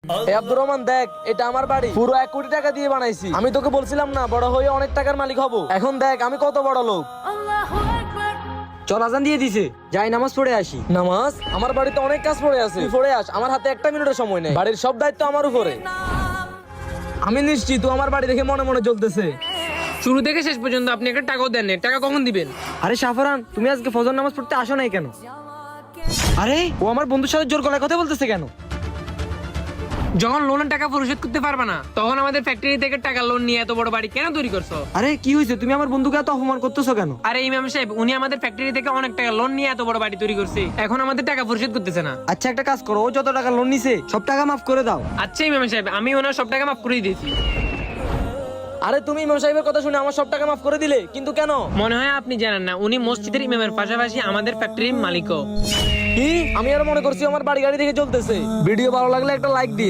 এই আব্দুর রহমান দেখ, এটা আমার বাড়ি, পুরো 1 কোটি টাকা দিয়ে বানাইছি। আমি তোকে বলছিলাম না বড় হয়ে অনেক টাকার মালিক হব। এখন দেখ আমি কত বড় লোক। চল আজান দিয়ে দিছে, যাই নামাজ পড়ে আসি। নামাজ? আমার বাড়িতে অনেক কাজ পড়ে আছে, তুই পড়ে আস, আমার হাতে 1 মিনিটের সময় নেই। বাড়ির সব দায়িত্ব আমার উপরে। আমি নিশ্চিত তুই আমার বাড়ি দেখে মনে মনে জ্বলতেছে। শুরু থেকে শেষ পর্যন্ত আপনি একটা টাকাও দেন নাই, টাকা কখন দিবেন? আরে সাফরান, তুমি আজকে ফজর নামাজ পড়তে আসো নাই কেন? আরে ও আমার বন্ধুর সাথে জোর গলায় কথা বলতেছে কেন? যখন লোনের টাকা পরিশোধ করতে পারবে না, তখন আমাদের ফ্যাক্টরি থেকে টাকা লোন নিয়ে এত বড় বাড়ি কেন তৈরি করছো? আরে কি হয়েছে, তুমি আমার বন্ধুকে এত অপমান করতেছো কেন? আরে ইমাম সাহেব, উনি আমাদের ফ্যাক্টরি থেকে অনেক টাকা লোন নিয়ে এত বড় বাড়ি তৈরি করছে, এখন আমাদের টাকা পরিশোধ করতেছে না। আচ্ছা একটা কাজ করো, ও যত টাকা লোন নিছে সব টাকা মাফ করে দাও। আচ্ছা ইমাম সাহেব, আমি ওনার সব টাকা মাফ করে দিয়েছি। আরে তুমি ইমাম সাহেবের কথা শুনে আমার সব টাকা মাফ করে দিলে, কিন্তু কেন? মনে হয় আপনি জানেন না, উনি মসজিদের ইমামের পাশাপাশি আমাদের ফ্যাক্টরির মালিকও। কি? আমি আর মনে করছি আমার বাড়ি গাড়ি দেখে চলতেছে। ভিডিও ভালো লাগলে একটা লাইক দিন।